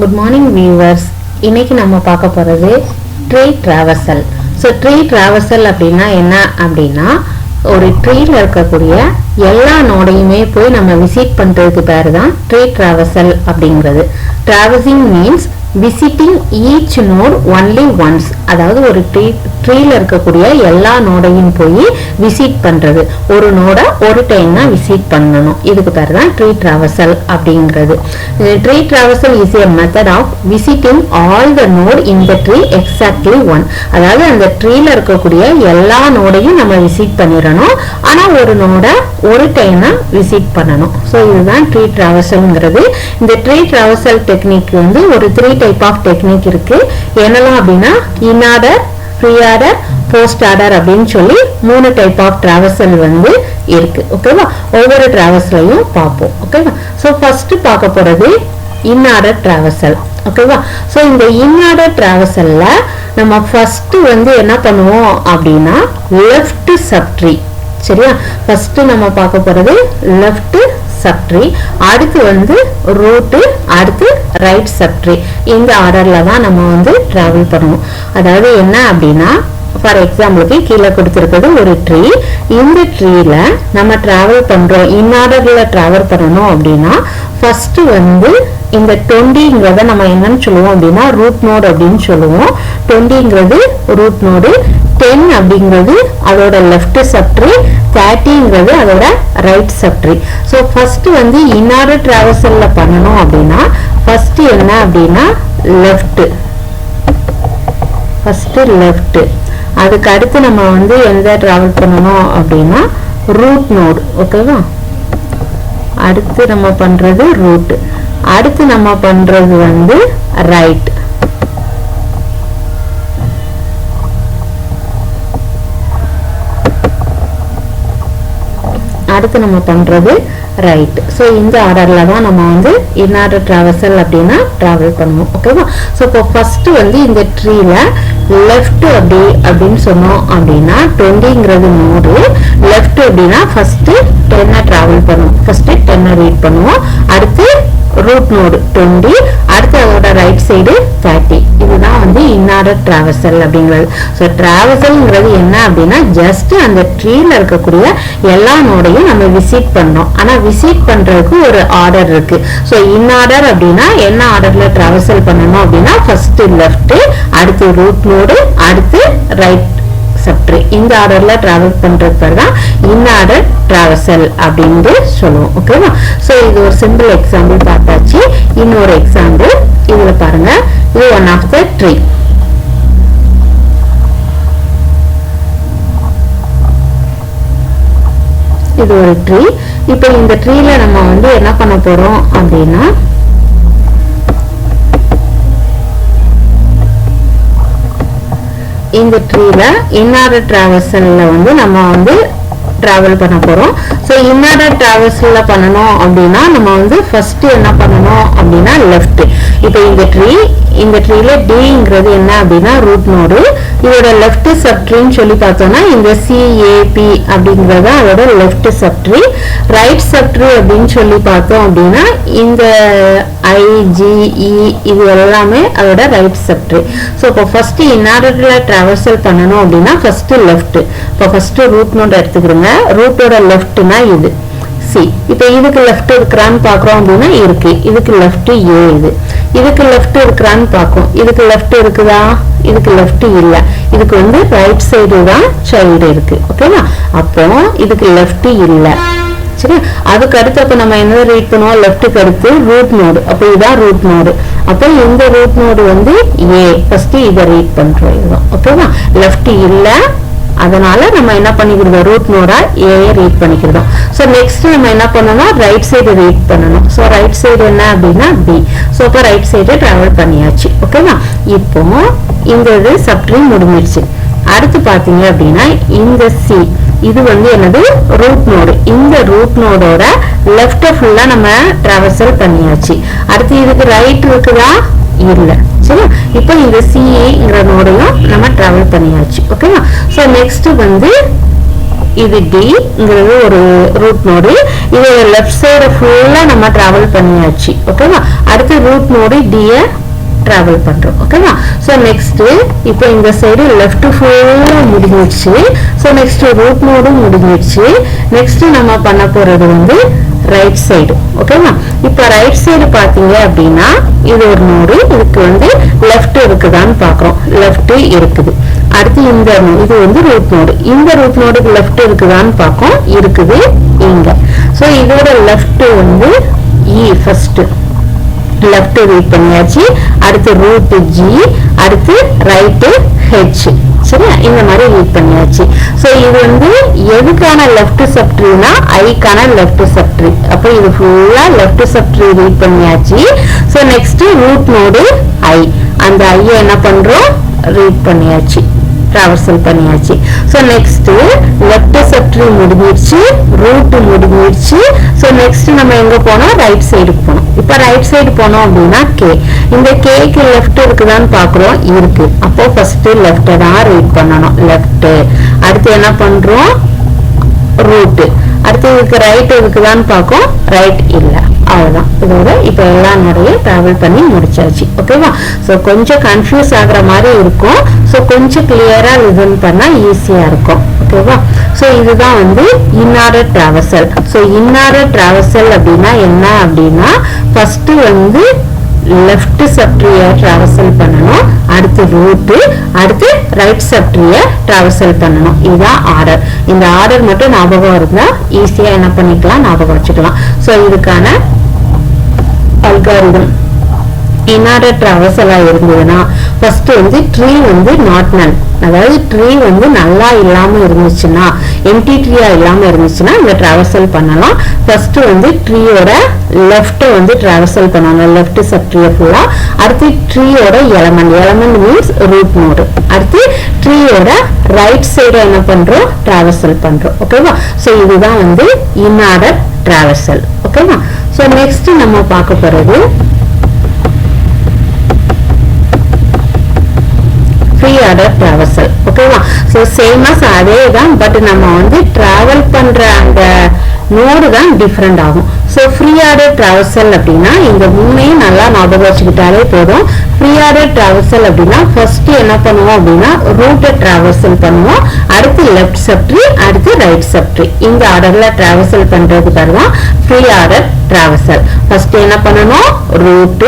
Good morning viewers. இன்னைக்கு நம்ம பார்க்க போறது ட்ரீ டிராவர்சல். ட்ரீ டிராவர்சல் அப்படின்னா என்ன அப்படின்னா ஒரு ட்ரீல இருக்கக்கூடிய எல்லா நோடையுமே போய் நம்ம விசிட் பண்றதுக்கு பேர் தான் ட்ரீ டிராவர்சல் அப்படிங்கிறது. டிராவர்சிங் means visiting each node only once. அதாவது ஒரு ட்ரீல இருக்கக்கூடிய எல்லா நோடையும் போய் விசிட் பண்றது. ஒரு நோட ஒரு டைம் தான் விசிட் பண்ணணும். இதுக்கு பேர் தான் ட்ரீ டிராவர்சல் அப்படிங்கிறது. Tree டிராவர்சல் is a method of visiting all the node in the tree exactly one. அதாவது அந்த ட்ரீல இருக்கக்கூடிய எல்லா நோடையும் நம்ம விசிட் பண்ணிடணும். ஆனா ஒரு நோட ஒரு டைம் தான் விசிட் பண்ணணும். இதுதான் ட்ரீ டிராவர்சல்ங்கிறது. இந்த ட்ரீ டிராவர்சல் டெக்னிக் வந்து ஒரு 3 டைப் ஆஃப் டெக்னிக் இருக்கு. என்னலாம் அப்படின்னா இன்ஆர்டர், ப்ரீ ஆர்டர், போஸ்ட் ஆர்டர் அப்படின்னு சொல்லி 3 டைப் ஆஃப் டிராவர்சல் வந்து இருக்கு. ஓகேவா? ஒவ்வொரு டிராவர்சலையும் பார்ப்போம். ஓகேவா? ஃபர்ஸ்ட் பார்க்க போறது இன்ஆர்டர் டிராவர்சல். ஓகேவா? இந்த இன்ஆர்டர் டிராவர்சல்ல நம்ம ஃபர்ஸ்ட் வந்து என்ன பண்ணுவோம் அப்படின்னா லெஃப்ட் சப்ட்ரீ. சரியா? ஃபர்ஸ்ட் நம்ம பார்க்க போறது லெஃப்ட் சப்ட்ரீ, அடுத்து வந்து ரூட், அடுத்து ரைட் சப்ட்ரீ. இந்த ஆர்டர்ல தான் நம்ம வந்து டிராவல் பண்ணணும். அதாவது என்ன அப்படின்னா ஃபார் எக்ஸாம்பிளுக்கு கீழே கொடுத்துருக்கிறது ஒரு ட்ரீ. இந்த ட்ரீல நம்ம டிராவல் பண்றோம், இன்ஆர்டர்ல டிராவல் பண்ணணும் அப்படின்னா ஃபர்ஸ்ட் வந்து இந்த 20ங்கிறத நம்ம என்னன்னு சொல்லுவோம் அப்படின்னா ரூட் நோடு அப்படின்னு சொல்லுவோம். 20ங்கிறது ரூட் நோடு, 10 அப்படிங்கிறது அதோட லெஃப்ட் சப்ட்ரீ, 30ங்கிறது அதோட ரைட் சப்ட்ரீ. ஃபர்ஸ்ட் வந்து இன்ஆர்டர் டிராவர்சல்ல பண்ணணும் அப்படின்னா ஃபர்ஸ்ட் என்ன அப்படின்னா லெஃப்ட், ஃபர்ஸ்ட் லெஃப்ட். அதுக்கு அடுத்து நம்ம வந்து எந்த டிராவல் பண்ணணும் அப்படின்னா ரூட் நோடு. ஓகேவா? அடுத்து நம்ம பண்றது ரூட், அடுத்து நம்ம பண்றது வந்து ரைட். அடுத்து நம்ம பண்றது ரைட். இந்த ஆர்டர்ல தான் நம்ம வந்து இன்ஆர்டர் டிராவர்சல் அப்படின்னா டிராவல் பண்ணுவோம். ஓகேவா? இப்போ ஃபர்ஸ்ட் வந்து இந்த ட்ரீல லெஃப்ட் அப்படின்னு சொன்னோம் அப்படின்னா 20ங்கிறது நோடு. லெஃப்ட் அப்படின்னா ஃபர்ஸ்ட் 10 டிராவல் பண்ணுவோம். ஃபர்ஸ்ட் 10 ரீட் பண்ணுவோம். அடுத்து ரூட் நோடு 20, அடுத்து அதோட ரைட் சைடு 30. இதுதான் வந்து இன்ஆர்டர் டிராவர்சல் அப்படிங்கிறது. டிராவர்சல்ங்கிறது என்ன அப்படின்னா ஜஸ்ட் அந்த ட்ரீல இருக்கக்கூடிய எல்லா நோடையும் நம்ம விசிட் பண்ணோம். ஆனா விசிட் பண்றதுக்கு ஒரு ஆர்டர் இருக்கு. இன்ஆர்டர் அப்படின்னா என்ன ஆர்டர்ல டிராவர்சல் பண்ணணும் அப்படின்னா ஃபர்ஸ்ட் லெஃப்ட், அடுத்து ரூட் நோடு, அடுத்து ரைட் சப்ட்ரீ. இந்த ஆர்டர்ல டிராவல் பண்றது பேர் தான் இன்ஆர்டர் டிராவர்சல் அப்படின்னு சொல்லுவோம். ஓகேவா? இது ஒரு சிம்பிள் எக்ஸாம்பிள் பார்த்தாச்சு. இன்னொரு எக்ஸாம்பிள் இதுல பாருங்க. இது ஒன் ஆஃப் த ட்ரீ. இது ஒரு ட்ரீ. இப்போ இந்த ட்ரீல நம்ம வந்து என்ன பண்ண போறோம் அப்படின்னா இந்த ட்ரீல இன்ஆர்டர் டிராவர்சல்ல வந்து நம்ம வந்து டிராவல் பண்ண போறோம். இன்ஆர்டர் டிராவர்சல்ல பண்ணணும் அப்படின்னா நம்ம வந்து ஃபர்ஸ்ட் என்ன பண்ணணும் அப்படின்னா லெஃப்ட். இப்போ இந்த ட்ரீல டிங்கிறது என்ன அப்படின்னா ரூட் நோடு. இதோட லெஃப்ட் சப்ட்ரீன்னு சொல்லி பார்த்தோம்னா இந்த சிஏபி அப்படிங்கறது அதோட லெஃப்ட் சப்ட்ரீ. ரைட் சப்ட்ரீ அப்படின்னு சொல்லி பார்த்தோம் அப்படின்னா இந்த ஐஜிஇ இது எல்லாமே அதோட ரைட் சப்ட்ரீ. இப்போ ஃபர்ஸ்ட் இன்ஆர்டர்ல டிராவர்சல் பண்ணணும் அப்படின்னா ஃபர்ஸ்ட் லெஃப்ட். இப்போ ஃபர்ஸ்ட் ரூட் நோட் எடுத்துக்கிறோங்க. ரூட்டோட லெஃப்ட்னா இது சி. இப்போ இதுக்கு லெஃப்ட் இருக்கிறான்னு பாக்குறோம் அப்படின்னா இருக்கு. இதுக்கு லெஃப்ட் ஏ. இதுக்கு லெஃப்ட் இருக்கிறான்னு பார்க்கும். இதுக்கு லெஃப்ட் இருக்குதா? இதுக்கு லெஃப்ட் இல்ல. இதுக்கு வந்து ரைட் சைடு தான் சைல்டு இருக்கு. ஓகேவா? அப்போ இதுக்கு லெஃப்ட் இல்ல. சரி, அதுக்கு அடுத்து அப்ப நம்ம என்ன ரீட் பண்ணுவோம்? லெஃப்ட்டுக்கு அடுத்து ரூட் நோடு. அப்போ இதுதான் ரூட் நோடு. அப்போ இந்த ரூட் நோடு வந்து ஏ. ஃபர்ஸ்ட் இதை ரீட் பண்றோம். இதுதான். ஓகேவா? லெஃப்ட் இல்ல, அதனால நம்ம என்ன பண்ணிக்கிறோம்? ரூட் நோடா ஏ ரீட் பண்ணிக்கிறோம். நெக்ஸ்ட் நம்ம என்ன பண்ணணும்? ரைட் சைடு ரீட் பண்ணணும். ரைட் சைடு என்ன அப்படின்னா பி. இப்போ ரைட் சைடு டிராவல் பண்ணியாச்சு. ஓகேவா? இப்போ இந்த இது சப்ட்ரீ முடிஞ்சிருச்சு. அடுத்து பாத்தீங்க அப்படின்னா இந்த சி இது வந்து என்னது? Root node. இந்த ரூட் நோடோட லெஃப்ட் ஃபுல்லா நம்ம டிராவர்சல் பண்ணியாச்சு. அடுத்து இதுக்கு ரைட் இருக்குதா? இல்ல. சரி, இப்போ இந்த சிஏங்கிற நோடையும் நம்ம டிராவல் பண்ணியாச்சு. ஓகேவா? நெக்ஸ்ட் வந்து இது டிங்கிறது ஒரு ரூட் நோடு. இது லெஃப்ட் சைடு ஃபுல்லா நம்ம டிராவல் பண்ணியாச்சு. ஓகேவா? அடுத்து ரூட் நோடு டிய டிராவல் பண்றோம். ஓகேவா? சோ நெக்ஸ்ட் இப்போ இந்த சைடு லெஃப்ட் ஃபுல்லா முடிஞ்சிடுச்சு. சோ நெக்ஸ்ட் ரூட் நோடும் முடிஞ்சிடுச்சு. நெக்ஸ்ட் நம்ம பண்ண போறது வந்து ரைட் சைடு. ஓகேவா? இப்போ ரைட் சைடு பாத்தீங்க அப்படின்னா இது ஒரு நோடு, இதுக்கு வந்து லெஃப்ட் இருக்குதான்னு பாக்குறோம். லெஃப்ட் இருக்குது. அடுத்து இந்த இது வந்து ரூட் நோடு. இந்த ரூட் நோடுக்கு லெஃப்ட் இருக்குதான்னு பார்க்கும். இருக்குது இங்க. சோ இதோட லெஃப்ட் வந்து ஃபர்ஸ்ட் லெஃப்ட் ரீட் பண்ணியாச்சு. அடுத்து ரூட் ஜி, அடுத்து ரைட் ஹெச். சரியா? இந்த மாதிரி ரீட் பண்ணியாச்சு. சோ இது வந்து எதுக்கான லெஃப்ட் சப்ட்ரீனா ஐக்கான லெஃப்ட் சப்ட்ரீ. அப்போ இது ஃபுல்லா லெஃப்ட் சப்ட்ரீ ரீட் பண்ணியாச்சு. சோ நெக்ஸ்ட் ரூட் நோடு ஐ, அந்த ஐயை என்ன பண்றோம்? ரீட் பண்ணியாச்சு, டிராவர்சல் பண்ணியாச்சு. சோ நெக்ஸ்ட் லெஃப்ட் சப்ட்ரீ முடிஞ்சிருச்சு, ரூட் முடிஞ்சிருச்சு. சோ நெக்ஸ்ட் நம்ம எங்க போனோம்? ரைட் சைடுக்கு போனோம். இப்ப ரைட் சைடு போனோம் அப்படின்னா கே. இந்த கேக்கு லெஃப்ட் இருக்குதான்னு பாக்குறோம். இருக்கு. அப்போ ஃபர்ஸ்ட் லெஃப்ட் தான் ரீட் பண்ணணும். லெஃப்ட். அடுத்து என்ன பண்றோம்? ரூட். அடுத்து இதுக்கு ரைட் இருக்குதான்னு பார்க்கும். ரைட் இல்ல. அவ்வளவுதான். இதோட இப்ப எல்லா நோடையும் டிராவல் பண்ணி முடிச்சாச்சு. ஓகேவா? சோ கொஞ்சம் கன்ஃபியூஸ் ஆகுற மாதிரி இருக்கும். சோ கொஞ்சம் கிளியரா லிசன் பண்ணா ஈஸியா இருக்கும். ஓகேவா? சோ இதுதான் வந்து இன்னாரர் டிராவர்சல். சோ இன்னாரர் டிராவர்சல் அப்படின்னா என்ன அப்படின்னா ஃபர்ஸ்ட் வந்து லெஃப்ட் சப்ட்ரிய டிராவர்சல் பண்ணணும். அடுத்து ரூட், அடுத்து ரைட் சப்ட்ரிய டிராவர்சல் பண்ணணும். இதுதான் ஆர்டர். இந்த ஆர்டர் மட்டும் ஞாபகம் இருந்தா ஈஸியா என்ன பண்ணிக்கலாம்? ஞாபகம் வச்சுக்கலாம். சோ இதுக்கான அல்காரிதம் இன்னாரர் டிராவர்சலா இருந்ததுன்னா ஃபர்ஸ்ட் வந்து ட்ரீ வந்து நாட் நல், அதாவது ட்ரீ வந்து நல்லா இல்லாம இருந்துச்சுன்னா, எம்டி ட்ரீயா இல்லாம இருந்துச்சுன்னா இந்த டிராவர்சல் பண்ணலாம். ஃபர்ஸ்ட் வந்து ட்ரீயோட லெஃப்ட் வந்து டிராவர்சல் பண்ணணும். லெஃப்ட் சப்ட்ரிய ஃபுல்லா. அடுத்து ட்ரீயோட element, element means root node. அடுத்து ட்ரீயோட ரைட் சைடு என்ன பண்றோம்? டிராவர்சல் பண்றோம். ஓகேவா? சோ இதுதான் வந்து இன்னாரர் டிராவர்சல். ஓகேவா? சோ நெக்ஸ்ட் நம்ம பார்க்க போறது ஃப்ரீ ஆர்டர் டிராவர்சல். ஓகேவா? சோ சேம் ஆஸ் அதே தான், பட் நம்ம வந்து டிராவல் பண்ற அந்த நோடு தான் டிஃபரெண்ட் ஆகும். சோ ஃப்ரீ ஆர்டர் டிராவர்சல் அப்படின்னா இந்த மூணையும் நல்லா ஞாபகம் வச்சுக்கிட்டாலே போதும். ஃப்ரீ ஆர்டர் டிராவர்சல் அப்படின்னா ஃபர்ஸ்ட் என்ன பண்ணுவோம் அப்படின்னா ரூட்டை டிராவர்சல் பண்ணுவோம். அடுத்து லெஃப்ட் சப்ட்ரி, அடுத்து ரைட் சப்ட்ரி. இந்த ஆர்டர்ல டிராவர்சல் பண்றதுக்கு பேர் தான் ஃப்ரீ ஆர்டர் டிராவர்சல். ஃபர்ஸ்ட் என்ன பண்ணணும்? ரூட்,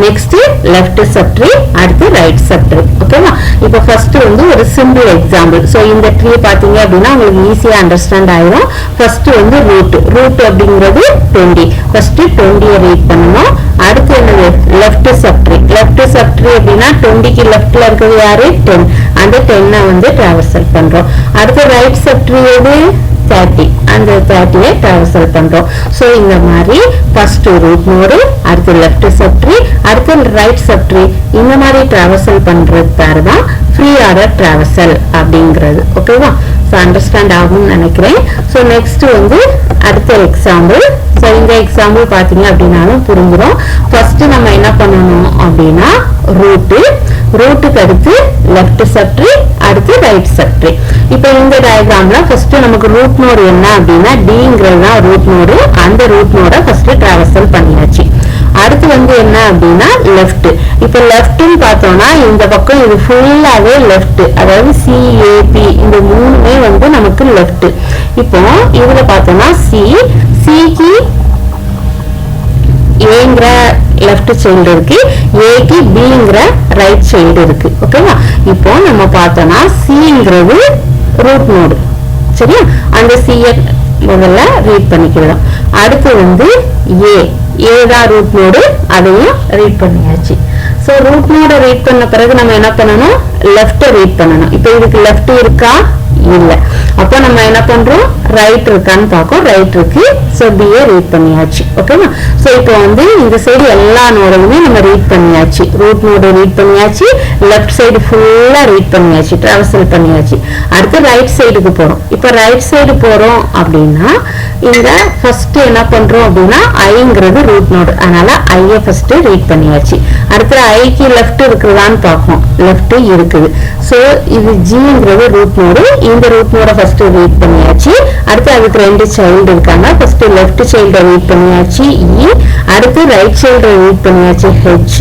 நெக்ஸ்ட் லெஃப்ட் சப்ட்ரி, அடுத்து ரைட் சப்ட்ரி. ஓகேவா? இப்போ ஃபர்ஸ்ட் வந்து ஒரு சிம்பிள் எக்ஸாம்பிள். சோ இந்த ட்ரீ பாத்தீங்க அப்படின்னா உங்களுக்கு ஈஸியா அண்டர்ஸ்டாண்ட் ஆயிடும். ஃபர்ஸ்ட் வந்து ரூட். ரூட் அப்படிங்கிறது 20. ஃபர்ஸ்ட் 20 ரீட் பண்ணணும். அடுத்து என்னது? Left subtree. லெஃப்ட் சப்ட்ரி அப்படின்னா 20க்கு லெஃப்ட்ல இருக்கிறது யாரு? 10. அந்த 10 வந்து டிராவர்சல் பண்றோம். அடுத்து ரைட் சப்ட்ரி எது? 30. அந்த 30 டிராவர்சல் பண்றோம். சோ இந்த மாதிரி ஃபர்ஸ்ட் ரூட் நோடு, அடுத்து லெஃப்ட் சப்ட்ரி, அடுத்து ரைட் சப்ட்ரி. இந்த மாதிரி டிராவர்சல் பண்றது பேர் தான் ஃப்ரீ ஆர்டர் டிராவர்சல் அப்படிங்கிறது. ஓகேவா? சோ அண்டர்ஸ்டாண்ட் ஆகும்னு நினைக்கிறேன். சோ நெக்ஸ்ட் வந்து அடுத்த எக்ஸாம்பிள். சோ இந்த எக்ஸாம்பிள் பாத்தீங்க அப்படின்னாலும் புரிஞ்சிடும். ஃபர்ஸ்ட் நம்ம என்ன பண்ணணும் அப்படின்னா ரூட், ரூட்டுக்கு அடுத்து லெஃப்ட் சப்ட்ரி, அடுத்து ரைட் சப்ட்ரி. இப்போ இந்த டயக்ராம்ல ஃபர்ஸ்ட் நமக்கு ரூட் நோடு என்ன அப்படின்னா டிங்கிறது தான் ரூட் நோடு. அந்த ரூட் நோட ஃபர்ஸ்ட் டிராவர்சல் பண்ணியாச்சு. அடுத்து வந்து என்ன அப்படின்னா லெஃப்ட். இப்போ லெஃப்ட்னு பார்த்தோம்னா இந்த பக்கம் இது ஃபுல்லாவே லெஃப்ட், அதாவது சிஏபி இந்த மூணுமே வந்து நமக்கு லெஃப்ட். இப்போ இதுல பார்த்தோம்னா சிக்கு ஏங்கிற லெஃப்ட் சைடு இருக்கு, ஏக்கு பிங்கிற ரைட் சைடு இருக்கு. ஓகேவா? இப்போ நம்ம பார்த்தோம்னா சிங்கிறது ரூட் நோடு. சரியா? அந்த சியை முதல்ல ரீட் பண்ணிக்கலாம். அடுத்து வந்து ஏதான் ரூட் நோடு, அதையும் ரீட் பண்ணியாச்சு. சோ ரூட் நோட ரீட் பண்ண பிறகு நம்ம என்ன பண்ணணும்? லெஃப்ட் ரீட் பண்ணணும். இப்போ இதுக்கு லெஃப்ட் இருக்கா? இல்ல. அப்போ நம்ம என்ன பண்றோம்? ரைட் இருக்கான்னு பார்க்கும். ரைட் இருக்கு. ஸோ பிஏ ரீட் பண்ணியாச்சு. ஓகேவா? ஸோ இப்போ வந்து இந்த சைடு எல்லா நோடையுமே நம்ம ரீட் பண்ணியாச்சு. ரூட் நோடு ரீட் பண்ணியாச்சு. லெஃப்ட் சைடு ஃபுல்லா ரீட் பண்ணியாச்சு. டிராவர்சல் பண்ணியாச்சு. அடுத்து ரைட் சைடுக்கு போறோம். இப்போ ரைட் சைடு போறோம் அப்படின்னா இங்க ஃபர்ஸ்ட் என்ன பண்றோம் அப்படின்னா ஐங்கிறது ரூட் நோடு. அதனால ஐய ஃபர்ஸ்ட் ரீட் பண்ணியாச்சு. அடுத்து ஐக்கு லெஃப்ட் இருக்குதான்னு பார்ப்போம். லெஃப்ட் இருக்குது. ஸோ இது ஜிங்கிறது ரூட் நோடு. இந்த ரூட் நோட ஃபர்ஸ்ட் ரீட் பண்ணியாச்சு. அடுத்து அதுக்கு 2 சைல்டு இருக்காங்க. ஃபர்ஸ்ட் லெஃப்ட் சைல்ட ரீட் பண்ணியாச்சு இ. அடுத்து ரைட் சைல்ட ரீட் பண்ணியாச்சு ஹெச்.